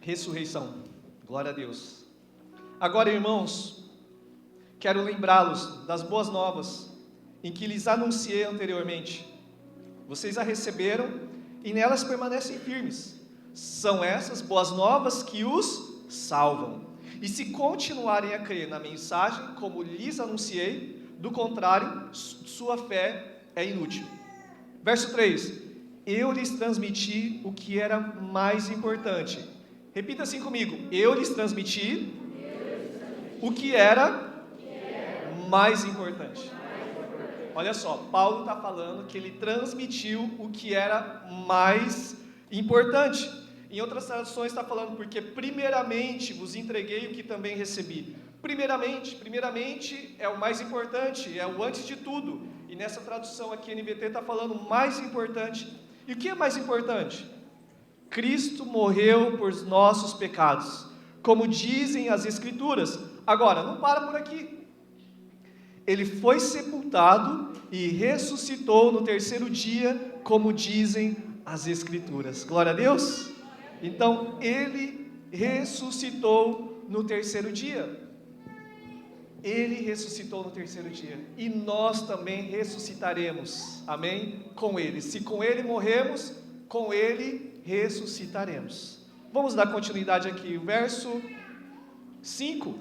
Ressurreição. Glória a Deus. Agora, irmãos, quero lembrá-los das boas novas em que lhes anunciei anteriormente. Vocês a receberam e nelas permanecem firmes. São essas boas novas que os salvam. E se continuarem a crer na mensagem como lhes anunciei, do contrário, sua fé é inútil. Verso 3. Eu lhes transmiti o que era mais importante. Repita assim comigo. Eu lhes transmiti o que era mais importante. Olha só, Paulo está falando que ele transmitiu o que era mais importante. Em outras traduções está falando, porque primeiramente vos entreguei o que também recebi. Primeiramente é o mais importante, é o antes de tudo. E nessa tradução aqui, NVT está falando mais importante. E o que é mais importante? Cristo morreu por nossos pecados, como dizem as Escrituras. Agora, não para por aqui. Ele foi sepultado e ressuscitou no terceiro dia, como dizem as Escrituras. Glória a Deus! Então, ele ressuscitou no terceiro dia. Ele ressuscitou no terceiro dia. E nós também ressuscitaremos. Amém? Com ele. Se com ele morremos, com ele ressuscitaremos. Vamos dar continuidade aqui. O verso 5.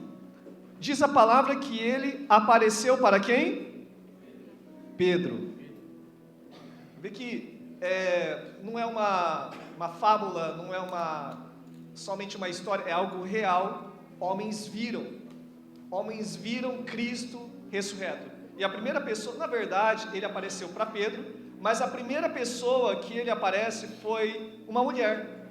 Diz a palavra que ele apareceu para quem? Pedro. Vê que não é uma fábula, não é somente uma história, é algo real. Homens viram Cristo ressurreto. E a primeira pessoa, na verdade, ele apareceu para Pedro, mas a primeira pessoa que ele aparece foi uma mulher.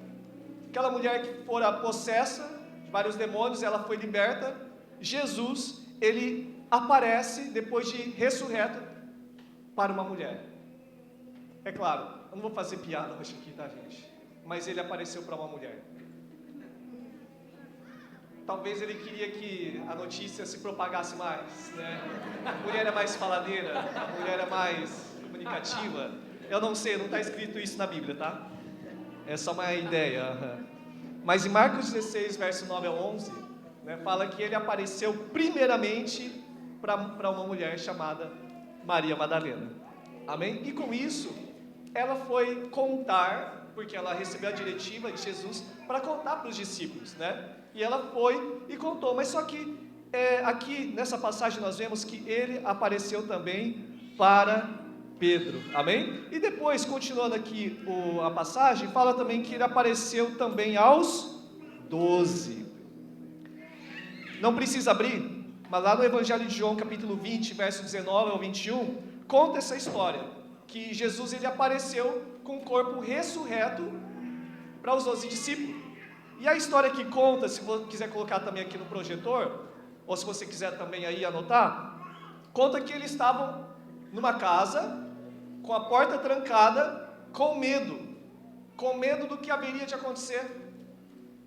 Aquela mulher que fora possessa de vários demônios, ela foi liberta. Jesus, ele aparece depois de ressurreto para uma mulher. É claro, eu não vou fazer piada hoje aqui, tá, gente? Mas ele apareceu para uma mulher. Talvez ele queria que a notícia se propagasse mais, né? A mulher é mais faladeira, a mulher é mais comunicativa. Eu não sei, não está escrito isso na Bíblia, tá? É só uma ideia. Mas em Marcos 16, verso 9 a 11, né, fala que ele apareceu primeiramente para uma mulher chamada Maria Madalena. Amém? E com isso, ela foi contar, porque ela recebeu a diretiva de Jesus para contar para os discípulos, né? E ela foi e contou, mas só que aqui nessa passagem nós vemos que ele apareceu também para Pedro, amém? E depois, continuando aqui a passagem, fala também que ele apareceu também aos 12. Não precisa abrir, mas lá no Evangelho de João, capítulo 20, verso 19 ao 21, conta essa história, que Jesus ele apareceu com o corpo ressurreto para os 12 discípulos. E a história que conta, se você quiser colocar também aqui no projetor, ou se você quiser também aí anotar, conta que eles estavam numa casa, com a porta trancada, com medo do que haveria de acontecer,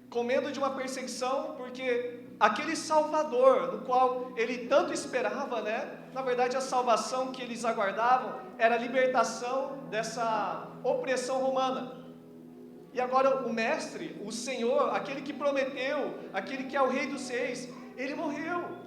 com medo de uma perseguição, porque aquele Salvador, do qual ele tanto esperava, né? Na verdade, a salvação que eles aguardavam era a libertação dessa opressão romana. E agora o mestre, o Senhor, aquele que prometeu, aquele que é o Rei dos Reis, ele morreu.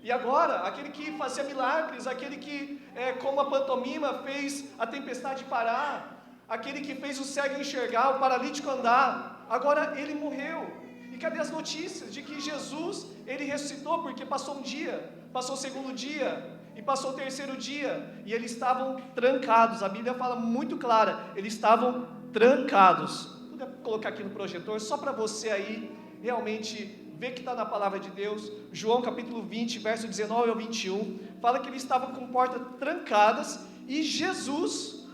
E agora, aquele que fazia milagres, aquele que, como a pantomima, fez a tempestade parar, aquele que fez o cego enxergar, o paralítico andar, agora ele morreu. E cadê as notícias de que Jesus, ele ressuscitou, porque passou um dia, passou o segundo dia, e passou o terceiro dia, e eles estavam trancados. A Bíblia fala muito clara, eles estavam trancados. Vou colocar aqui no projetor, só para você aí realmente ver que está na palavra de Deus. João capítulo 20, verso 19 ao 21, fala que eles estavam com portas trancadas, e Jesus,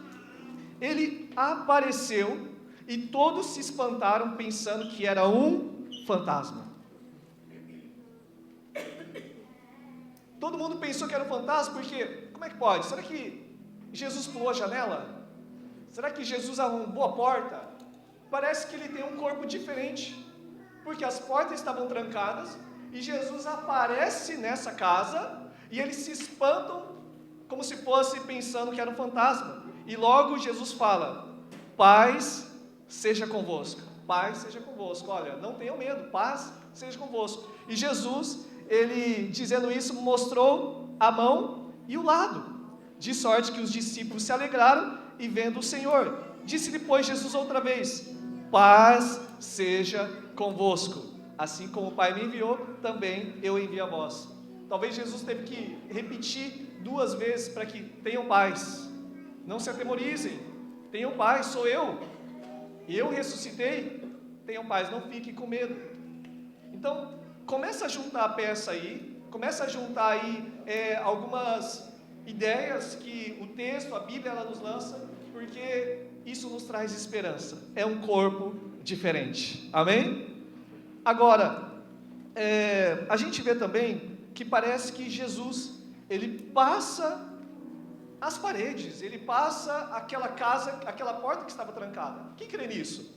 ele apareceu, e todos se espantaram pensando que era um fantasma. Todo mundo pensou que era um fantasma, porque, como é que pode? Será que Jesus pulou a janela? Será que Jesus arrombou a porta? Parece que ele tem um corpo diferente, porque as portas estavam trancadas, e Jesus aparece nessa casa, e eles se espantam, como se fosse pensando que era um fantasma. E logo Jesus fala: paz seja convosco. paz seja convosco. Olha, não tenham medo, paz seja convosco. E Jesus, ele dizendo isso, mostrou a mão e o lado, de sorte que os discípulos se alegraram e vendo o Senhor. Disse depois Jesus outra vez: paz seja convosco. Assim como o Pai me enviou, também eu envio a vós. Talvez Jesus teve que repetir 2 vezes para que tenham paz. Não se atemorizem, tenham paz, sou eu. E eu ressuscitei, tenham paz, não fiquem com medo. Então, começa a juntar a peça aí, começa a juntar aí algumas ideias que o texto, a Bíblia, ela nos lança, porque isso nos traz esperança. É um corpo diferente. Amém? Agora, a gente vê também que parece que Jesus, ele passa as paredes, ele passa aquela casa, aquela porta que estava trancada. Quem crê nisso?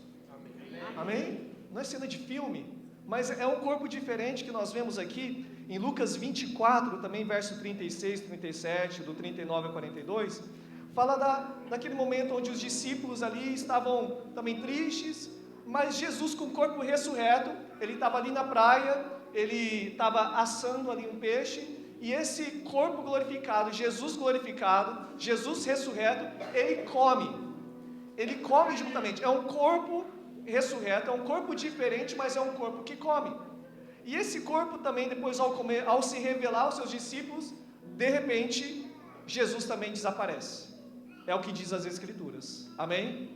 Amém? Não é cena de filme, mas é um corpo diferente que nós vemos aqui em Lucas 24, também verso 36, 37, do 39 ao 42, fala daquele momento onde os discípulos ali estavam também tristes, mas Jesus com o corpo ressurreto, ele estava ali na praia, ele estava assando ali um peixe, e esse corpo glorificado, Jesus ressurreto, ele come juntamente. É um corpo ressurreto, é um corpo diferente, mas é um corpo que come. E esse corpo também, depois ao se revelar aos seus discípulos, de repente, Jesus também desaparece. É o que diz as Escrituras. Amém?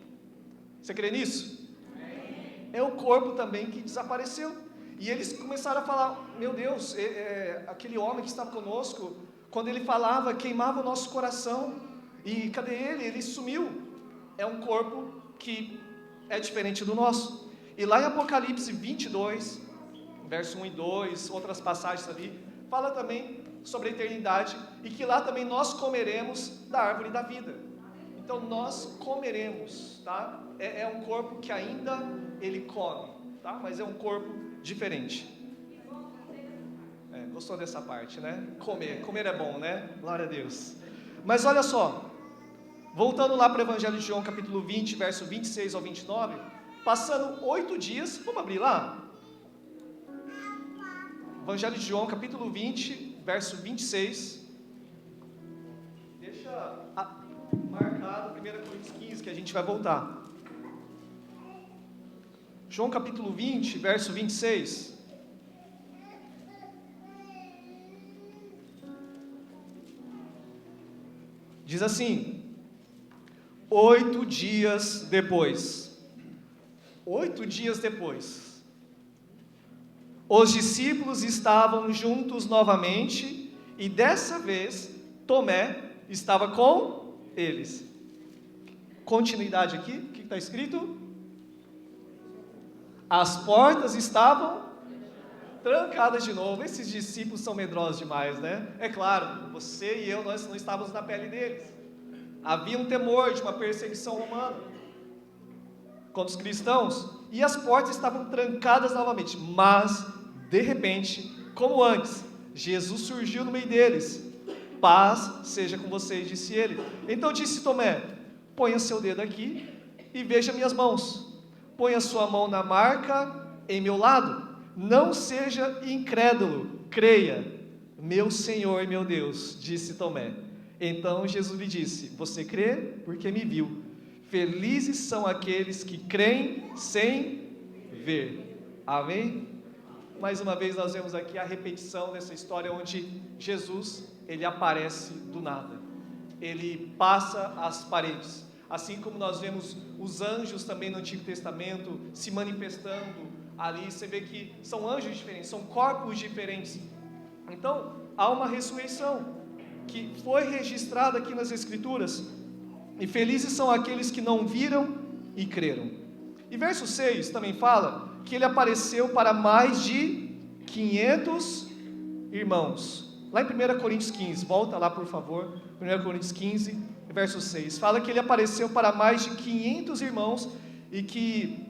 Você crê nisso? Amém. É o corpo também que desapareceu. E eles começaram a falar: meu Deus, aquele homem que estava conosco, quando ele falava, queimava o nosso coração. E cadê ele? Ele sumiu. É um corpo que é diferente do nosso. E lá em Apocalipse 22, verso 1 e 2, outras passagens ali, fala também sobre a eternidade, e que lá também nós comeremos da árvore da vida. Então nós comeremos, tá? É um corpo que ainda ele come, tá? Mas é um corpo diferente. Gostou dessa parte, né? Comer é bom, né? Glória a Deus. Mas olha só, voltando lá para o Evangelho de João, capítulo 20, verso 26 ao 29, passando 8 dias, vamos abrir lá? Evangelho de João, capítulo 20, verso 26. Deixa marcado 1 Coríntios 15, que a gente vai voltar. João capítulo 20, verso 26. Diz assim: 8 dias depois, os discípulos estavam juntos novamente, e dessa vez Tomé estava com eles. Continuidade aqui, o que está escrito? As portas estavam trancadas de novo. Esses discípulos são medrosos demais, né? É claro, você e eu, nós não estávamos na pele deles. Havia um temor de uma perseguição romana contra os cristãos, e as portas estavam trancadas novamente. Mas, de repente, como antes, Jesus surgiu no meio deles. Paz seja com vocês, disse ele. Então disse Tomé: ponha seu dedo aqui e veja minhas mãos. Ponha sua mão na marca em meu lado. Não seja incrédulo, creia. Meu Senhor e meu Deus, disse Tomé. Então Jesus lhe disse: você crê porque me viu. Felizes são aqueles que creem sem ver. Amém? Mais uma vez nós vemos aqui a repetição dessa história onde Jesus, ele aparece do nada. Ele passa as paredes. Assim como nós vemos os anjos também no Antigo Testamento se manifestando ali, você vê que são anjos diferentes, são corpos diferentes. Então, há uma ressurreição que foi registrada aqui nas Escrituras. E felizes são aqueles que não viram e creram. E verso 6 também fala que ele apareceu para mais de 500 irmãos. Lá em 1 Coríntios 15, volta lá por favor, 1 Coríntios 15, verso 6, fala que ele apareceu para mais de 500 irmãos e que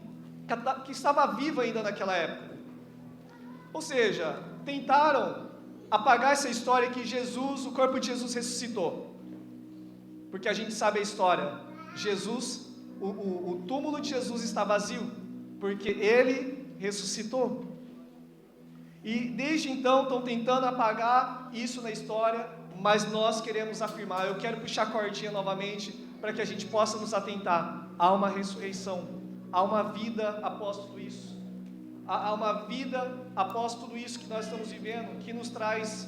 estava vivo ainda naquela época. Ou seja, tentaram apagar essa história que Jesus, o corpo de Jesus ressuscitou. Porque a gente sabe a história. Jesus, o túmulo de Jesus está vazio, porque ele ressuscitou. E desde então estão tentando apagar isso na história, mas nós queremos afirmar. Eu quero puxar a cordinha novamente para que a gente possa nos atentar. Há uma ressurreição, há uma vida após tudo isso. Há uma vida após tudo isso que nós estamos vivendo, que nos traz,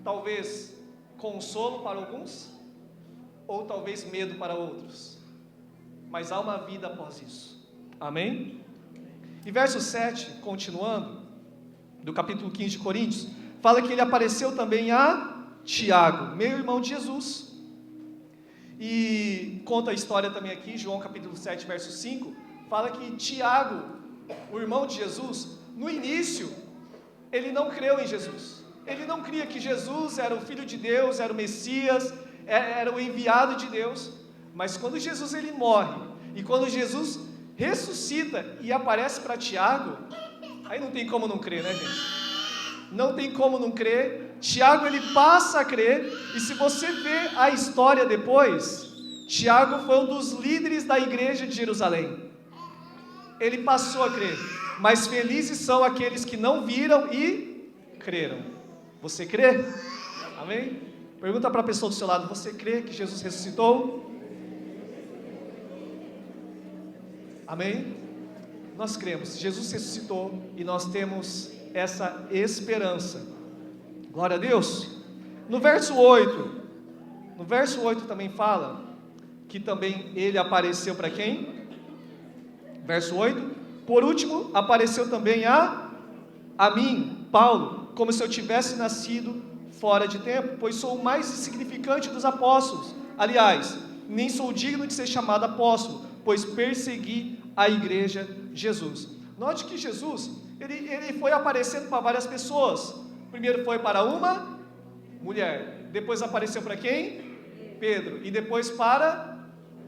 talvez, consolo para alguns, ou talvez medo para outros. Mas há uma vida após isso. Amém? E verso 7, continuando, do capítulo 15 de Coríntios, fala que ele apareceu também a Tiago, meu irmão de Jesus. E conta a história também aqui, João capítulo 7, verso 5, fala que Tiago, o irmão de Jesus, no início, ele não creu em Jesus. Ele não cria que Jesus era o Filho de Deus, era o Messias, era o enviado de Deus. Mas quando Jesus ele morre, e quando Jesus ressuscita e aparece para Tiago, aí não tem como não crer, né, gente? Não tem como não crer. Tiago ele passa a crer, e se você ver a história depois, Tiago foi um dos líderes da igreja de Jerusalém. Ele passou a crer, mas felizes são aqueles que não viram e creram. Você crê? Amém? Pergunta para a pessoa do seu lado, você crê que Jesus ressuscitou? Amém? Nós cremos, Jesus ressuscitou e nós temos essa esperança. Glória a Deus. No verso 8 também fala que também ele apareceu para quem? Verso 8, por último, apareceu também a mim, Paulo, como se eu tivesse nascido fora de tempo, pois sou o mais insignificante dos apóstolos. Aliás, nem sou digno de ser chamado apóstolo, pois persegui a igreja de Jesus. Note que Jesus, ele foi aparecendo para várias pessoas. Primeiro foi para uma mulher, depois apareceu para quem? Pedro, e depois para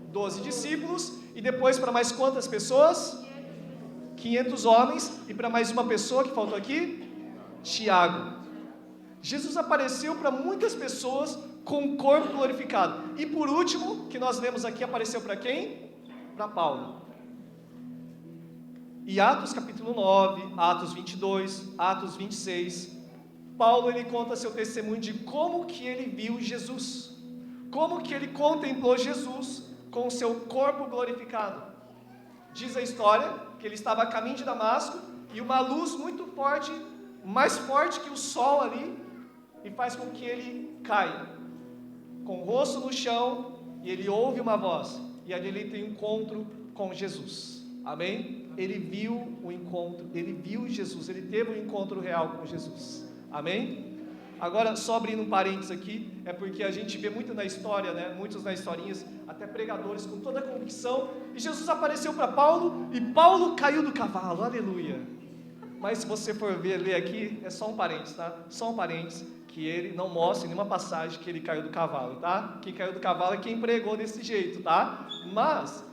12 discípulos, e depois para mais quantas pessoas? 500 homens, e para mais uma pessoa que faltou aqui? Tiago. Jesus apareceu para muitas pessoas com o corpo glorificado. E por último, que nós vemos aqui, apareceu para quem? Para Paulo. E Atos capítulo 9, Atos 22, Atos 26, Paulo ele conta seu testemunho de como que ele viu Jesus, como que ele contemplou Jesus com o seu corpo glorificado. Diz a história que ele estava a caminho de Damasco e uma luz muito forte, mais forte que o sol ali, e faz com que ele caia, com o rosto no chão, e ele ouve uma voz, e ali ele tem um encontro com Jesus. Amém? Ele viu o encontro, ele viu Jesus, ele teve um encontro real com Jesus. Amém? Agora, só abrindo um parênteses aqui, é porque a gente vê muito na história, né? Muitos nas historinhas, até pregadores com toda a convicção, e Jesus apareceu para Paulo, e Paulo caiu do cavalo, aleluia. Mas se você for ler aqui, é só um parênteses, tá? Só um parênteses, que ele não mostra em nenhuma passagem que ele caiu do cavalo, tá? Quem caiu do cavalo é quem pregou desse jeito, tá? Mas,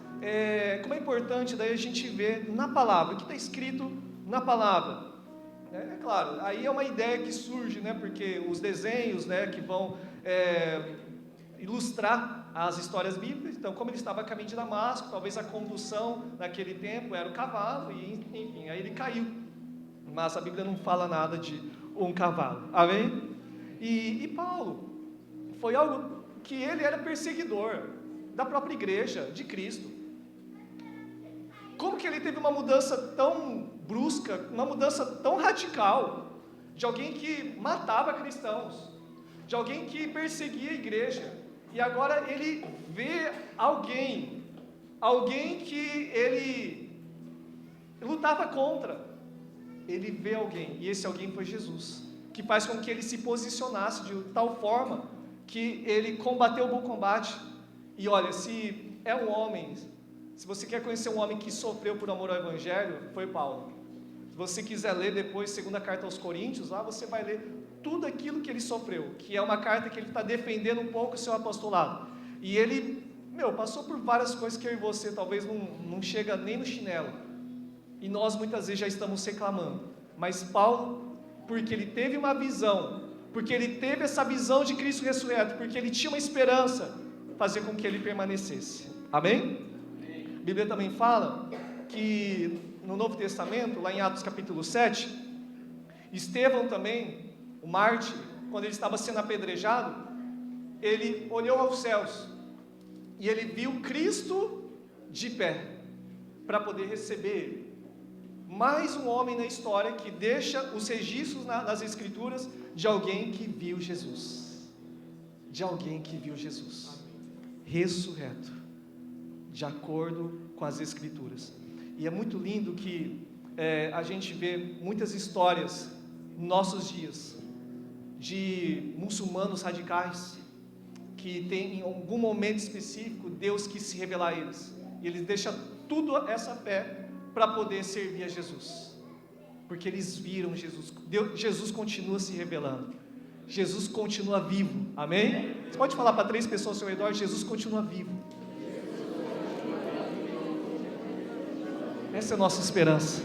como é importante daí a gente ver na palavra, o que está escrito na palavra. É claro, aí é uma ideia que surge, né, porque os desenhos, né, que vão ilustrar as histórias bíblicas, então como ele estava a caminho de Damasco, talvez a condução naquele tempo era o cavalo, e enfim, aí ele caiu, mas a Bíblia não fala nada de um cavalo, amém? E Paulo, foi algo que ele era perseguidor da própria igreja de Cristo. Como que ele teve uma mudança tão brusca, uma mudança tão radical, de alguém que matava cristãos, de alguém que perseguia a igreja, e agora ele vê alguém que ele lutava contra, ele vê alguém, e esse alguém foi Jesus, que faz com que ele se posicionasse de tal forma, que ele combateu o bom combate. E olha, se é um homem, se você quer conhecer um homem que sofreu por amor ao Evangelho, foi Paulo. Se você quiser ler depois, segunda carta aos Coríntios, lá você vai ler tudo aquilo que ele sofreu, que é uma carta que ele está defendendo um pouco o seu apostolado. E ele, passou por várias coisas que eu e você talvez não chega nem no chinelo. E nós muitas vezes já estamos reclamando. Mas Paulo, porque ele teve uma visão, porque ele teve essa visão de Cristo ressurreto, porque ele tinha uma esperança, fazer com que ele permanecesse. Amém? A Bíblia também fala que no Novo Testamento, lá em Atos capítulo 7, Estevão também, o mártir, quando ele estava sendo apedrejado, ele olhou aos céus e ele viu Cristo de pé, para poder receber ele. Mais um homem na história que deixa os registros nas Escrituras de alguém que viu Jesus. De alguém que viu Jesus. Ressurreto. De acordo com as Escrituras. E é muito lindo que a gente vê muitas histórias nos nossos dias de muçulmanos radicais que tem em algum momento específico Deus quis se revelar a eles. E eles deixam tudo essa fé para poder servir a Jesus, porque eles viram Jesus. Jesus continua se revelando, Jesus continua vivo, amém? Você pode falar para 3 pessoas ao seu redor: Jesus continua vivo. Essa é a nossa esperança.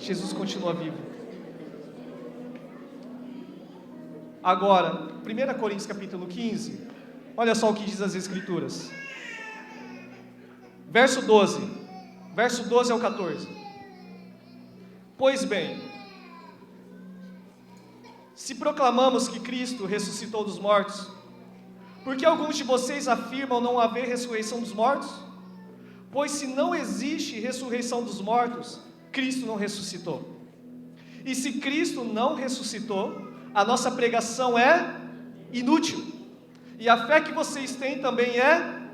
Jesus continua vivo. Agora, 1 Coríntios capítulo 15, olha só o que diz as Escrituras. Verso 12 ao 14. Pois bem, se proclamamos que Cristo ressuscitou dos mortos, por que alguns de vocês afirmam não haver ressurreição dos mortos? Pois se não existe ressurreição dos mortos, Cristo não ressuscitou. E se Cristo não ressuscitou, a nossa pregação é inútil, e a fé que vocês têm também é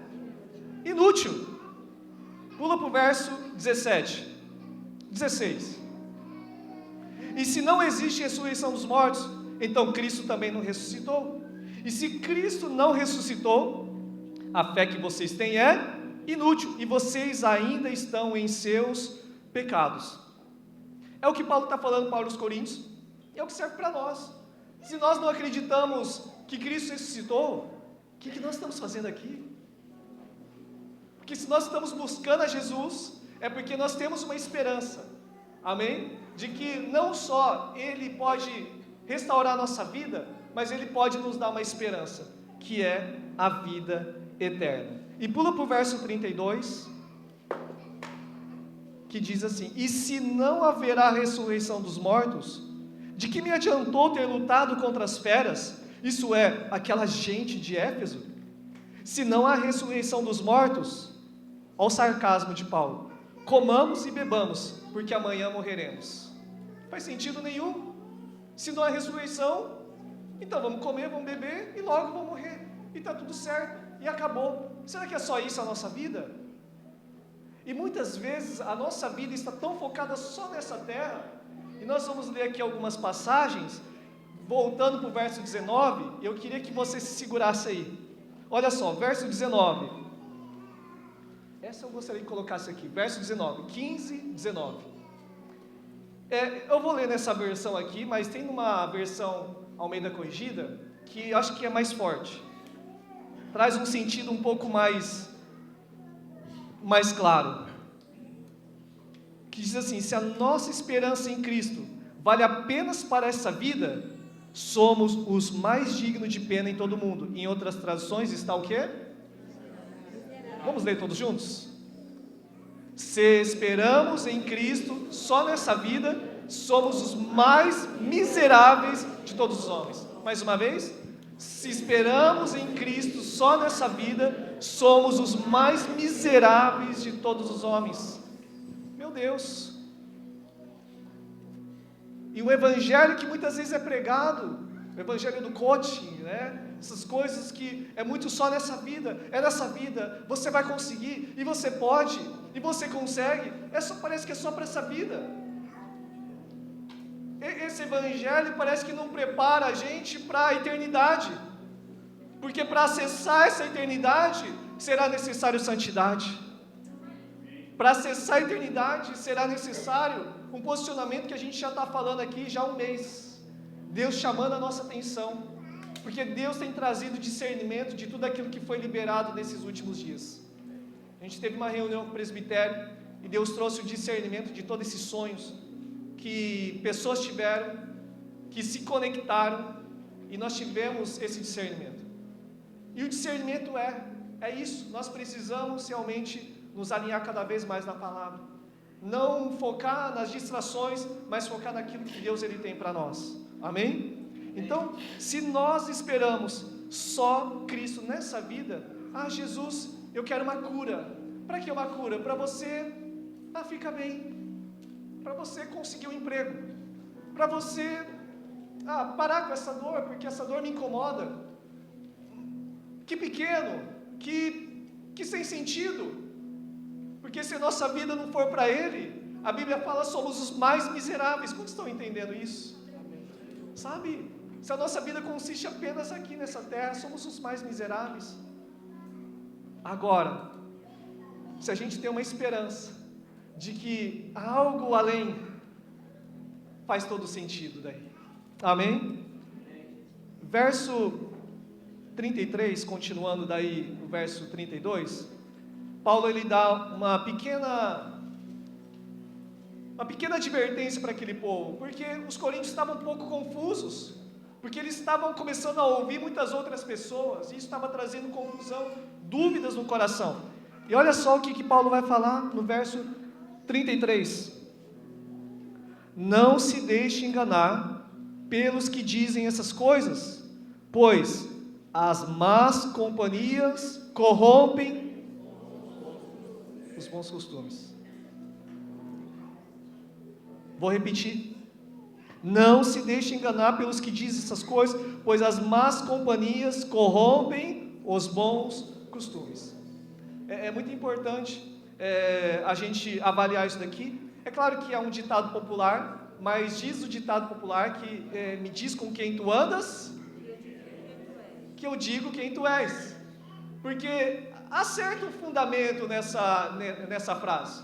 inútil. Pula para o verso 16. E se não existe ressurreição dos mortos, então Cristo também não ressuscitou. E se Cristo não ressuscitou, a fé que vocês têm é inútil, e vocês ainda estão em seus pecados. É o que Paulo está falando para os coríntios, e é o que serve para nós. Se nós não acreditamos que Cristo ressuscitou, o que nós estamos fazendo aqui? Porque se nós estamos buscando a Jesus, é porque nós temos uma esperança, amém? De que não só Ele pode restaurar a nossa vida, mas Ele pode nos dar uma esperança, que é a vida eterna. E pula para o verso 32, que diz assim: e se não haverá ressurreição dos mortos, de que me adiantou ter lutado contra as feras, isso é, aquela gente de Éfeso? Se não há ressurreição dos mortos, olha o sarcasmo de Paulo, comamos e bebamos, porque amanhã morreremos. Não faz sentido nenhum. Se não há ressurreição, então vamos comer, vamos beber e logo vamos morrer. E está tudo certo, e acabou. Será que é só isso a nossa vida? E muitas vezes a nossa vida está tão focada só nessa terra, e nós vamos ler aqui algumas passagens, voltando para o verso 19, eu queria que você se segurasse aí. Olha só, verso 19. Essa eu gostaria que colocasse aqui, verso 19, 15, 19. Eu vou ler nessa versão aqui, mas tem uma versão Almeida Corrigida, que acho que é mais forte. Traz um sentido um pouco mais claro. Que diz assim: se a nossa esperança em Cristo vale apenas para essa vida, somos os mais dignos de pena em todo o mundo. Em outras traduções está o quê? Vamos ler todos juntos? Se esperamos em Cristo só nessa vida, somos os mais miseráveis de todos os homens. Mais uma vez, se esperamos em Cristo só nessa vida, somos os mais miseráveis de todos os homens. Meu Deus! E o evangelho que muitas vezes é pregado, o evangelho do coaching, né? Essas coisas que é muito só nessa vida, é nessa vida, você vai conseguir, e você pode, e você consegue, parece que é só para essa vida. Esse evangelho parece que não prepara a gente para a eternidade, porque para acessar essa eternidade, será necessário santidade. Para acessar a eternidade, será necessário um posicionamento que a gente já está falando aqui já há um mês, Deus chamando a nossa atenção, porque Deus tem trazido discernimento de tudo aquilo que foi liberado nesses últimos dias. A gente teve uma reunião com o presbitério, e Deus trouxe o discernimento de todos esses sonhos, que pessoas tiveram, que se conectaram, e nós tivemos esse discernimento. E o discernimento é isso, nós precisamos realmente nos alinhar cada vez mais na palavra. Não focar nas distrações, mas focar naquilo que Deus ele tem para nós. Amém? Então, se nós esperamos só Cristo nessa vida, Jesus, eu quero uma cura. Para que uma cura? Para você ficar bem, para você conseguir um emprego, para você parar com essa dor, porque essa dor me incomoda. Que pequeno, que sem sentido. Porque se a nossa vida não for para Ele, a Bíblia fala somos os mais miseráveis. Quantos estão entendendo isso? Sabe? Se a nossa vida consiste apenas aqui nessa terra, somos os mais miseráveis. Agora, se a gente tem uma esperança de que algo além, faz todo sentido daí. Amém? Verso 33, continuando daí o verso 32, Paulo ele dá uma pequena advertência para aquele povo, porque os coríntios estavam um pouco confusos, porque eles estavam começando a ouvir muitas outras pessoas, e isso estava trazendo confusão, dúvidas no coração. E olha só o que Paulo vai falar no verso 33. Não se deixe enganar pelos que dizem essas coisas, pois as más companhias corrompem os bons costumes. Vou repetir. Não se deixe enganar pelos que dizem essas coisas, pois as más companhias corrompem os bons costumes. É muito importante a gente avaliar isso daqui. É claro que é um ditado popular, mas diz o ditado popular que me diz com quem tu andas, que eu digo quem tu és. Porque há certo fundamento nessa frase.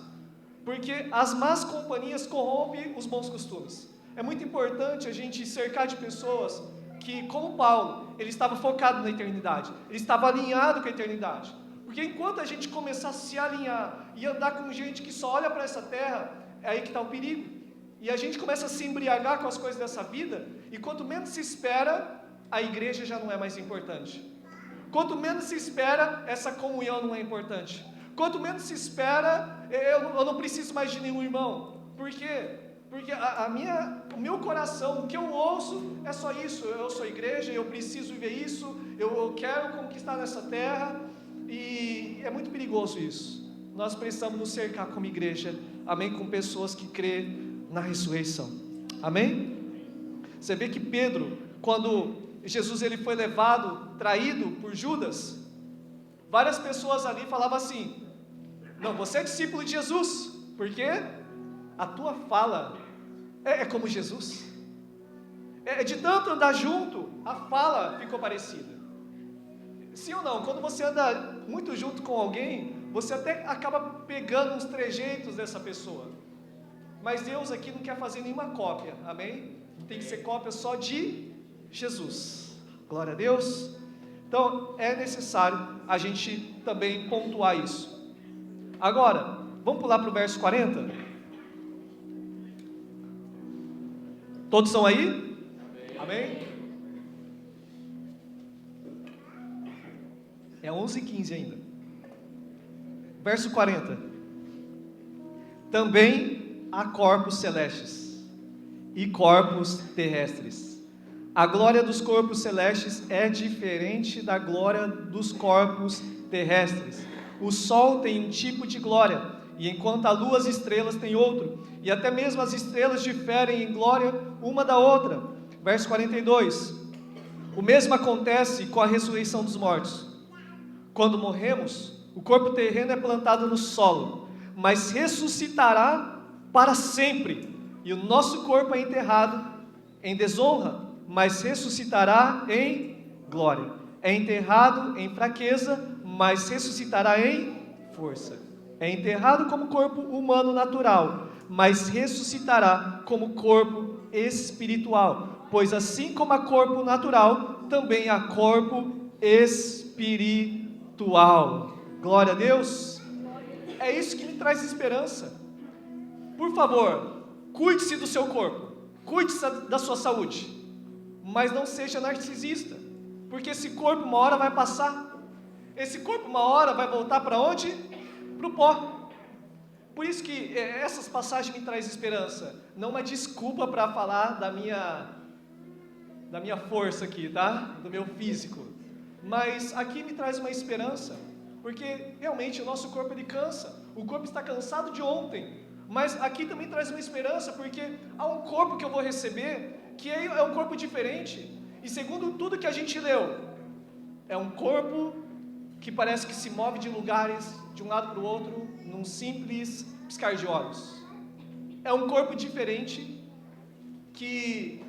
Porque as más companhias corrompem os bons costumes. É muito importante a gente cercar de pessoas que, como Paulo, ele estava focado na eternidade, ele estava alinhado com a eternidade. Porque enquanto a gente começar a se alinhar e andar com gente que só olha para essa terra, é aí que está o perigo. E a gente começa a se embriagar com as coisas dessa vida, e quanto menos se espera, a igreja já não é mais importante. Quanto menos se espera, essa comunhão não é importante. Quanto menos se espera, eu não preciso mais de nenhum irmão. Por quê? Porque o meu coração, o que eu ouço é só isso. Eu sou igreja, eu preciso viver isso, eu quero conquistar nessa terra. E é muito perigoso isso. Nós precisamos nos cercar como igreja, amém? Com pessoas que crêem na ressurreição. Amém? Você vê que Pedro, quando Jesus ele foi levado, traído por Judas, várias pessoas ali falavam assim: não, você é discípulo de Jesus, porque a tua fala é como Jesus. De tanto andar junto, a fala ficou parecida. Sim ou não? Quando você anda muito junto com alguém, você até acaba pegando uns trejeitos dessa pessoa. Mas Deus aqui não quer fazer nenhuma cópia, amém? Tem que ser cópia só de Jesus. Glória a Deus. Então, é necessário a gente também pontuar isso. Agora, vamos pular para o verso 40? Todos estão aí? Amém? É 11h15 ainda. Verso 40. Também há corpos celestes e corpos terrestres. A glória dos corpos celestes é diferente da glória dos corpos terrestres. O sol tem um tipo de glória, e enquanto a lua, as estrelas têm outro, e até mesmo as estrelas diferem em glória uma da outra. Verso 42. O mesmo acontece com a ressurreição dos mortos. Quando morremos, o corpo terreno é plantado no solo, mas ressuscitará para sempre. E o nosso corpo é enterrado em desonra, mas ressuscitará em glória. É enterrado em fraqueza, mas ressuscitará em força. É enterrado como corpo humano natural, mas ressuscitará como corpo espiritual. Pois assim como há corpo natural, também há corpo espiritual. Glória a Deus. É isso que me traz esperança. Por favor, cuide-se do seu corpo, cuide-se da sua saúde, mas não seja narcisista, porque esse corpo uma hora vai passar. Esse corpo uma hora vai voltar para onde? Para para o pó. Por isso que essas passagens me trazem esperança, não uma desculpa para falar da minha força aqui, tá? Do meu físico. Mas aqui me traz uma esperança, porque realmente o nosso corpo ele cansa, o corpo está cansado de ontem, mas aqui também traz uma esperança, porque há um corpo que eu vou receber, que é um corpo diferente, e segundo tudo que a gente leu, é um corpo que parece que se move de lugares, de um lado para o outro, num simples piscar de olhos. É um corpo diferente, que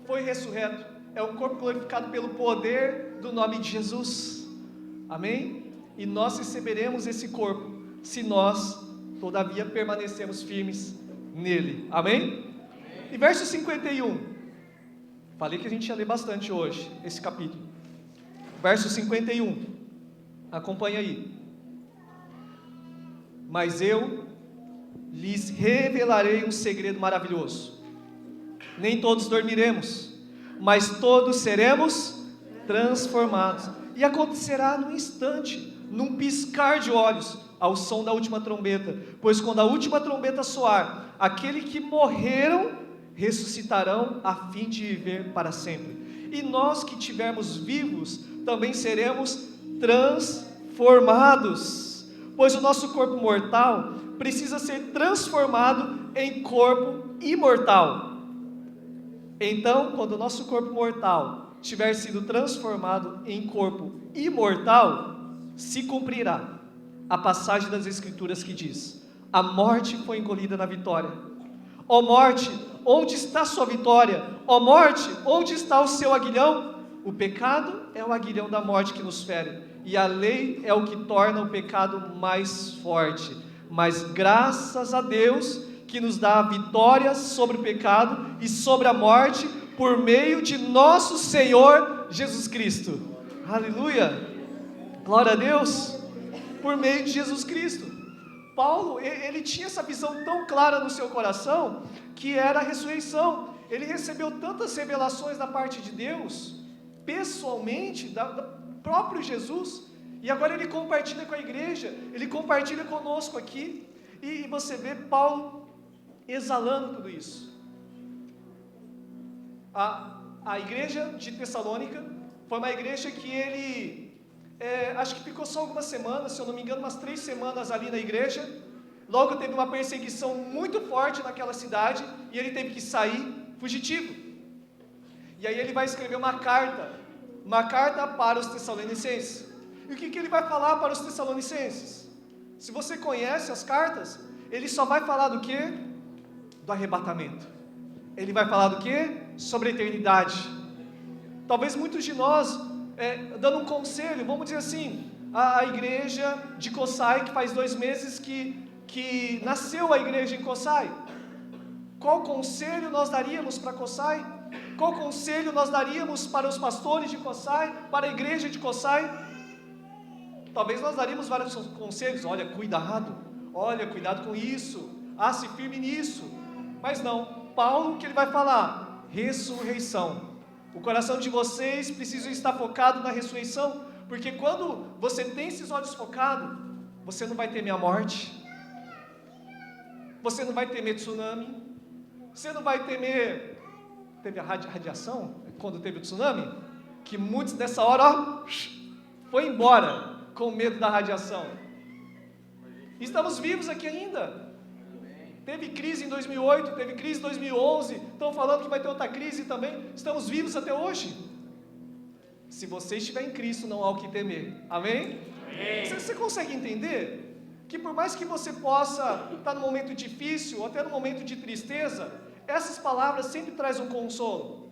foi ressurreto, é um corpo glorificado pelo poder do nome de Jesus, amém? E nós receberemos esse corpo, se nós, todavia, permanecemos firmes nele, amém? E verso 51, falei que a gente ia ler bastante hoje, esse capítulo, verso 51, acompanha aí. Mas eu lhes revelarei um segredo maravilhoso, nem todos dormiremos, mas todos seremos transformados, e acontecerá num instante, num piscar de olhos, ao som da última trombeta, pois quando a última trombeta soar, aqueles que morreram ressuscitarão a fim de viver para sempre, e nós que tivermos vivos, também seremos transformados, pois o nosso corpo mortal precisa ser transformado em corpo imortal. Então, quando o nosso corpo mortal tiver sido transformado em corpo imortal, se cumprirá a passagem das Escrituras que diz: a morte foi engolida na vitória. Ó morte, onde está sua vitória? Ó morte, onde está o seu aguilhão? O pecado é o aguilhão da morte que nos fere, e a lei é o que torna o pecado mais forte. Mas graças a Deus que nos dá a vitória sobre o pecado e sobre a morte por meio de nosso Senhor Jesus Cristo. Aleluia! Glória a Deus! Por meio de Jesus Cristo. Paulo, ele tinha essa visão tão clara no seu coração, que era a ressurreição. Ele recebeu tantas revelações da parte de Deus, pessoalmente, do próprio Jesus, e agora ele compartilha com a igreja, ele compartilha conosco aqui, e você vê Paulo exalando tudo isso. A igreja de Tessalônica foi uma igreja que ele, acho que ficou só algumas semanas, se eu não me engano, umas 3 semanas ali na igreja. Logo teve uma perseguição muito forte naquela cidade, e ele teve que sair fugitivo. E aí ele vai escrever uma carta para os Tessalonicenses. E o que ele vai falar para os Tessalonicenses? Se você conhece as cartas, ele só vai falar do quê? Do arrebatamento. Ele vai falar do quê? Sobre a eternidade. Talvez muitos de nós, dando um conselho, vamos dizer assim, a igreja de Coçai, que faz 2 meses que nasceu a igreja em Coçai. Qual conselho nós daríamos para Coçai? Qual conselho nós daríamos para os pastores de Coçai, para a igreja de Coçai? Talvez nós daríamos vários conselhos. Olha, cuidado com isso, se firme nisso. Mas não, Paulo, que ele vai falar? Ressurreição. O coração de vocês precisa estar focado na ressurreição, porque quando você tem esses olhos focados, você não vai temer a morte, você não vai temer tsunami, você não vai temer... Teve a radiação, quando teve o tsunami, que muitos nessa hora, foi embora, com medo da radiação. Estamos vivos aqui ainda. Teve crise em 2008, teve crise em 2011, estão falando que vai ter outra crise também. Estamos vivos até hoje. Se você estiver em Cristo, não há o que temer. Amém? Amém. Você consegue entender que por mais que você possa estar num momento difícil, ou até num momento de tristeza, essas palavras sempre trazem um consolo.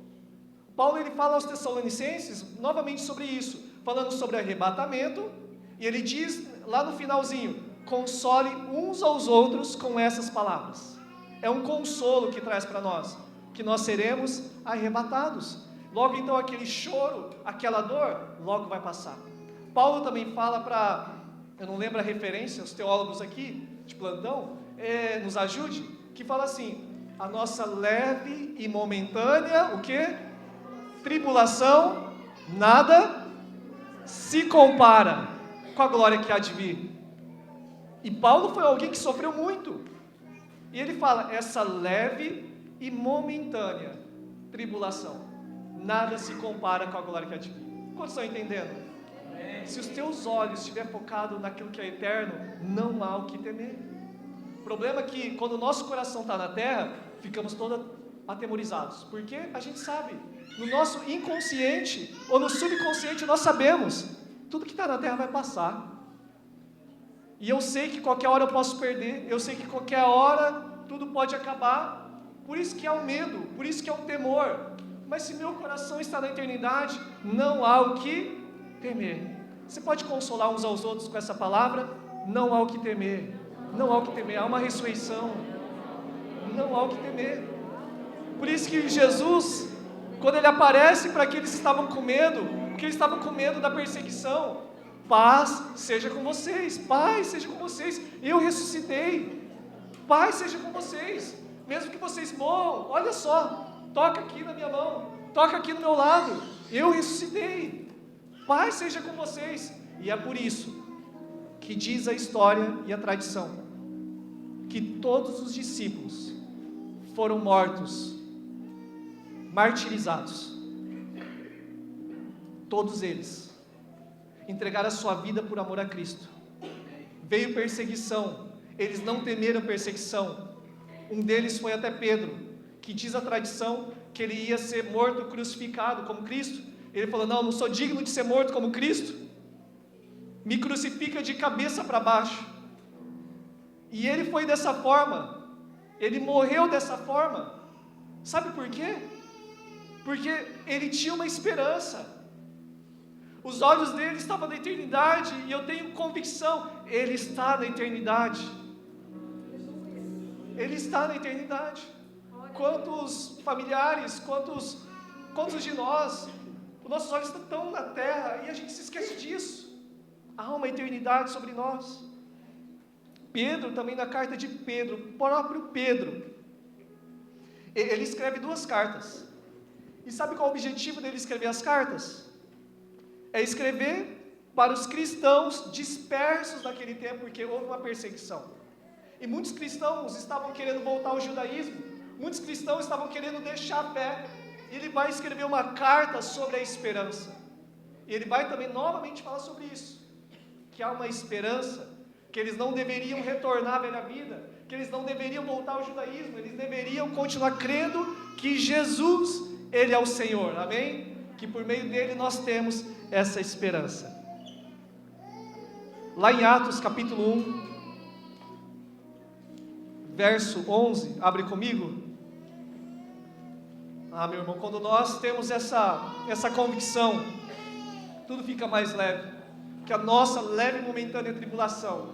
Paulo ele fala aos Tessalonicenses novamente sobre isso, falando sobre arrebatamento, e ele diz lá no finalzinho: console uns aos outros com essas palavras. É um consolo que traz para nós, que nós seremos arrebatados. Logo então aquele choro, aquela dor, logo vai passar. Paulo também fala para, eu não lembro a referência, os teólogos aqui de plantão, nos ajude, que fala assim: a nossa leve e momentânea, o quê? Tribulação, nada se compara com a glória que há de vir. E Paulo foi alguém que sofreu muito. E ele fala, essa leve e momentânea tribulação, nada se compara com a glória que há de vir. Quantos estão entendendo? Se os teus olhos estiverem focados naquilo que é eterno, não há o que temer. O problema é que quando o nosso coração está na terra, ficamos todos atemorizados. Porque a gente sabe, no nosso inconsciente ou no subconsciente nós sabemos, tudo que está na terra vai passar. E eu sei que qualquer hora eu posso perder, eu sei que qualquer hora tudo pode acabar. Por isso que há um medo, por isso que há um temor. Mas se meu coração está na eternidade, não há o que temer. Você pode consolar uns aos outros com essa palavra? Não há o que temer. Não há o que temer, há uma ressurreição. Não há o que temer. Por isso que Jesus, quando ele aparece para aqueles que estavam com medo, porque eles estavam com medo da perseguição, paz seja com vocês, paz seja com vocês, eu ressuscitei, paz seja com vocês, mesmo que vocês morram, olha só, toca aqui na minha mão, toca aqui no meu lado, eu ressuscitei, paz seja com vocês. E é por isso que diz a história e a tradição, que todos os discípulos foram mortos, martirizados, todos eles entregaram a sua vida por amor a Cristo. Veio perseguição, eles não temeram perseguição. Um deles foi até Pedro, que diz a tradição que ele ia ser morto, crucificado como Cristo. Ele falou, não sou digno de ser morto como Cristo, me crucifica de cabeça para baixo. E ele foi dessa forma, ele morreu dessa forma. Sabe por quê? Porque ele tinha uma esperança. Os olhos dele estavam na eternidade, e eu tenho convicção, ele está na eternidade. Ele está na eternidade. Quantos familiares, quantos de nós, os nossos olhos estão na terra, e a gente se esquece disso. Há uma eternidade sobre nós. Pedro, também na carta de Pedro, o próprio Pedro, ele escreve 2 cartas. E sabe qual é o objetivo dele escrever as cartas? É escrever para os cristãos dispersos naquele tempo, porque houve uma perseguição. E muitos cristãos estavam querendo voltar ao judaísmo, muitos cristãos estavam querendo deixar a fé. E ele vai escrever uma carta sobre a esperança. E ele vai também novamente falar sobre isso, que há uma esperança, que eles não deveriam retornar à velha vida, que eles não deveriam voltar ao judaísmo, eles deveriam continuar crendo que Jesus, Ele é o Senhor, amém? Que por meio dele nós temos essa esperança. Lá em Atos capítulo 1, verso 11, abre comigo. Meu irmão, quando nós temos essa convicção, tudo fica mais leve, que a nossa leve e momentânea tribulação,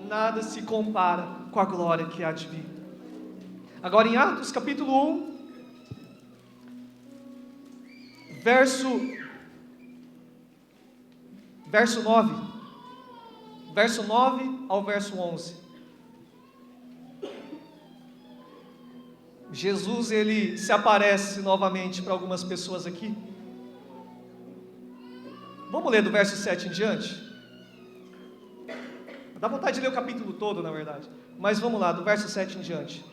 nada se compara com a glória que há de vir. Agora em Atos capítulo 1, verso 9 ao verso 11. Jesus, ele se aparece novamente para algumas pessoas aqui. Vamos ler do verso 7 em diante? Dá vontade de ler o capítulo todo, na verdade. Mas vamos lá, do verso 7 em diante.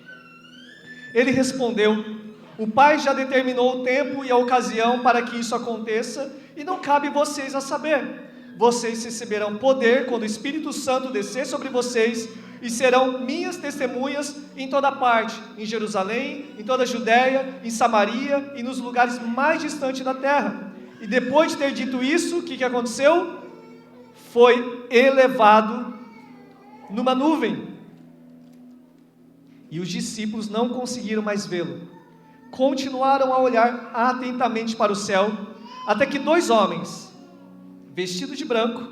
Ele respondeu: o Pai já determinou o tempo e a ocasião para que isso aconteça, e não cabe vocês a saber. Vocês receberão poder quando o Espírito Santo descer sobre vocês, e serão minhas testemunhas em toda parte, em Jerusalém, em toda a Judéia, em Samaria e nos lugares mais distantes da terra. E depois de ter dito isso, o que aconteceu? Foi elevado numa nuvem. E os discípulos não conseguiram mais vê-lo. Continuaram a olhar atentamente para o céu, até que 2 homens, vestidos de branco,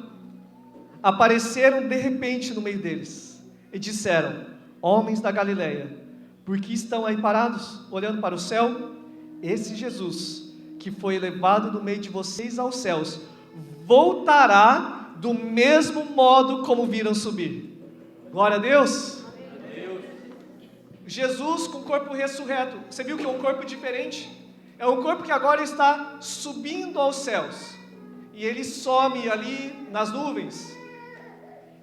apareceram de repente no meio deles. E disseram: homens da Galileia, por que estão aí parados, olhando para o céu? Esse Jesus, que foi elevado do meio de vocês aos céus, voltará do mesmo modo como viram subir. Glória a Deus. Jesus com o corpo ressurreto. Você viu que é um corpo diferente? É um corpo que agora está subindo aos céus. E ele some ali nas nuvens.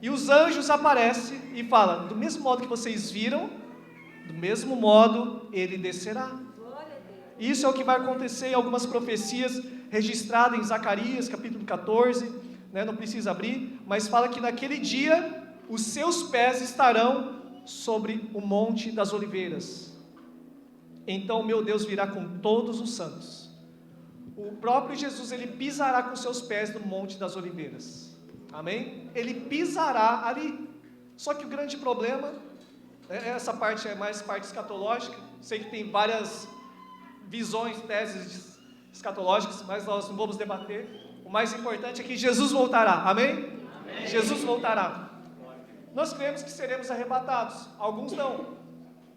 E os anjos aparecem e falam: do mesmo modo que vocês viram, do mesmo modo ele descerá. Isso é o que vai acontecer em algumas profecias registradas em Zacarias, capítulo 14, não precisa abrir, mas fala que naquele dia os seus pés estarão sobre o Monte das Oliveiras. Então meu Deus virá com todos os santos. O próprio Jesus, ele pisará com seus pés no Monte das Oliveiras. Amém? Ele pisará ali. Só que o grande problema, essa parte é mais parte escatológica, sei que tem várias visões, teses escatológicas, mas nós não vamos debater. O mais importante é que Jesus voltará. Amém? Amém. Jesus voltará. Nós cremos que seremos arrebatados, alguns não.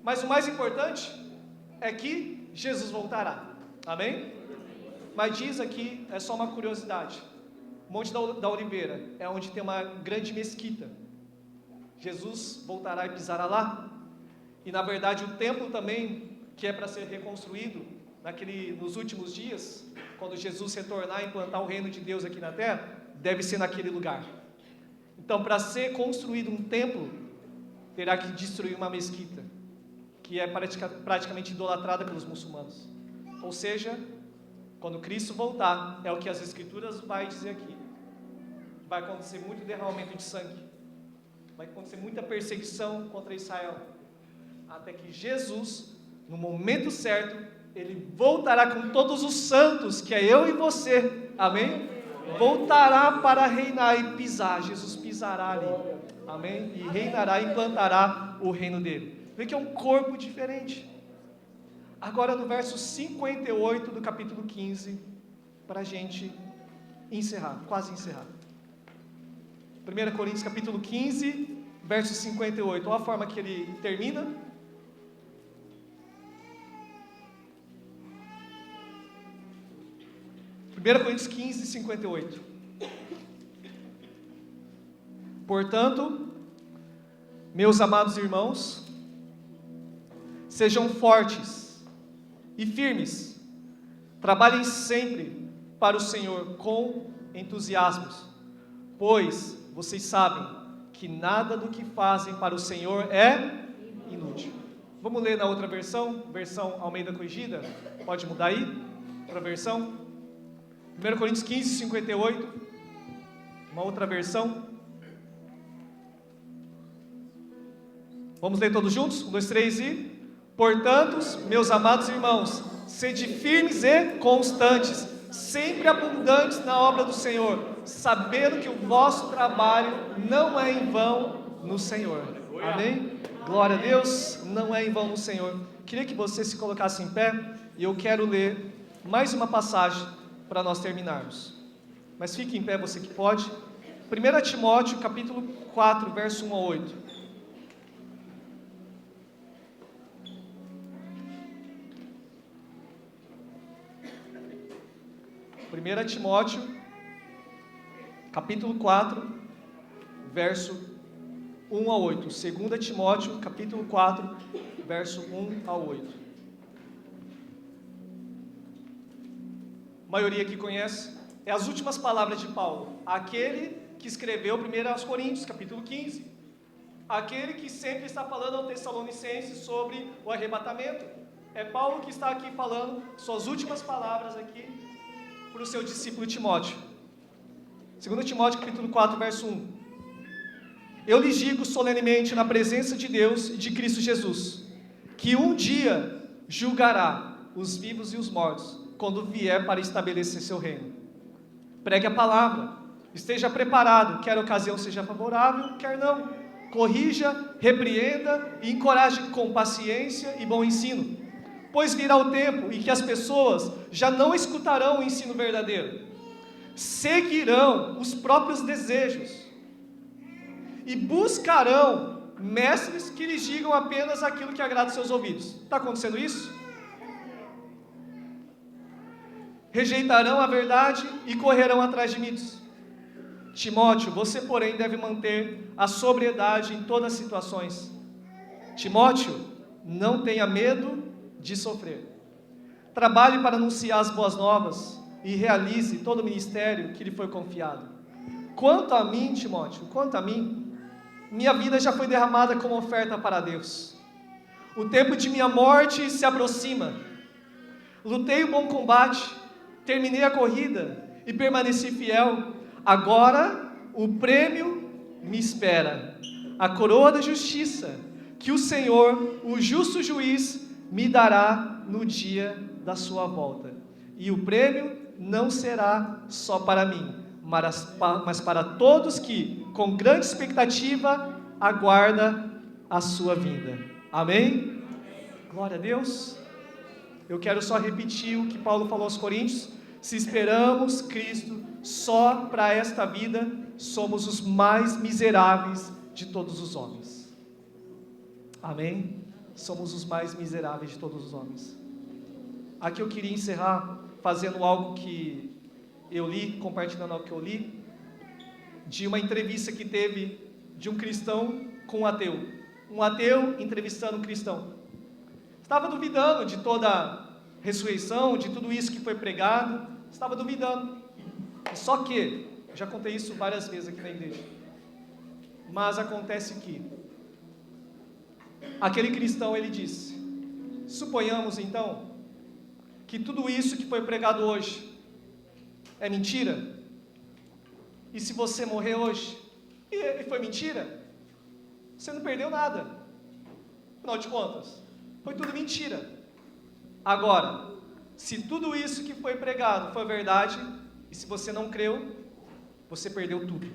Mas o mais importante é que Jesus voltará. Amém? Mas diz aqui, é só uma curiosidade, o Monte da Oliveira é onde tem uma grande mesquita. Jesus voltará e pisará lá. E na verdade o templo também, que é para ser reconstruído nos últimos dias, quando Jesus retornar e implantar o reino de Deus aqui na terra, deve ser naquele lugar. Então, para ser construído um templo, terá que destruir uma mesquita, que é praticamente idolatrada pelos muçulmanos. Ou seja, quando Cristo voltar, é o que as Escrituras vai dizer aqui, vai acontecer muito derramamento de sangue, vai acontecer muita perseguição contra Israel, até que Jesus, no momento certo, ele voltará com todos os santos, que é eu e você, amém? Voltará para reinar e pisar, Jesus pisará ali, amém? E reinará, implantará o reino dele. Vê que é um corpo diferente. Agora no verso 58 do capítulo 15, para a gente encerrar, quase encerrar. 1 Coríntios capítulo 15, verso 58, olha a forma que ele termina. 1 Coríntios 15, 58. Portanto, meus amados irmãos, sejam fortes e firmes, trabalhem sempre para o Senhor com entusiasmo, pois vocês sabem que nada do que fazem para o Senhor é inútil. Vamos ler na outra versão Almeida Corrigida, pode mudar aí, outra versão. 1 Coríntios 15, 58, uma outra versão. Vamos ler todos juntos? 1, 2, 3 e... Portanto, meus amados irmãos, sede firmes e constantes, sempre abundantes na obra do Senhor, sabendo que o vosso trabalho não é em vão no Senhor. Amém? Glória a Deus, não é em vão no Senhor. Queria que você se colocasse em pé, e eu quero ler mais uma passagem para nós terminarmos. Mas fique em pé, você que pode. 1 Timóteo, capítulo 4, verso 1 a 8. 1 Timóteo, capítulo 4, verso 1 a 8. 2 Timóteo, capítulo 4, verso 1 a 8. A maioria que conhece, é as últimas palavras de Paulo, aquele que escreveu 1 Coríntios, capítulo 15, aquele que sempre está falando ao Tessalonicenses sobre o arrebatamento. É Paulo que está aqui falando suas últimas palavras aqui para o seu discípulo Timóteo. 2 Timóteo, capítulo 4, verso 1. Eu lhes digo solenemente na presença de Deus e de Cristo Jesus, que um dia julgará os vivos e os mortos, quando vier para estabelecer seu reino. Pregue a palavra, esteja preparado, quer a ocasião seja favorável, quer não. Corrija, repreenda e encoraje com paciência e bom ensino, pois virá o tempo em que as pessoas já não escutarão o ensino verdadeiro, seguirão os próprios desejos e buscarão mestres que lhes digam apenas aquilo que agrada aos seus ouvidos. Está acontecendo isso? Rejeitarão a verdade e correrão atrás de mitos. Timóteo, você porém deve manter a sobriedade em todas as situações. Timóteo, não tenha medo de sofrer. Trabalhe para anunciar as boas novas e realize todo o ministério que lhe foi confiado. Quanto a mim, Timóteo, quanto a mim, minha vida já foi derramada como oferta para Deus. O tempo de minha morte se aproxima. Lutei o bom combate, terminei a corrida e permaneci fiel. Agora o prêmio me espera, a coroa da justiça, que o Senhor, o justo juiz, me dará no dia da sua volta. E o prêmio não será só para mim, mas para todos que, com grande expectativa, aguardam a sua vinda. Amém? Glória a Deus. Eu quero só repetir o que Paulo falou aos Coríntios: se esperamos Cristo só para esta vida, somos os mais miseráveis de todos os homens. Amém? Somos os mais miseráveis de todos os homens. Aqui eu queria encerrar fazendo algo que eu li, compartilhando algo que eu li, de uma entrevista que teve de um cristão com um ateu. Um ateu entrevistando um cristão. Estava duvidando de toda a ressurreição, de tudo isso que foi pregado, estava duvidando. Só que, já contei isso várias vezes aqui na igreja, mas acontece que aquele cristão, ele disse: suponhamos então que tudo isso que foi pregado hoje é mentira, e se você morrer hoje e foi mentira, você não perdeu nada, afinal de contas, foi tudo mentira. Agora, se tudo isso que foi pregado foi verdade, e se você não creu, você perdeu tudo.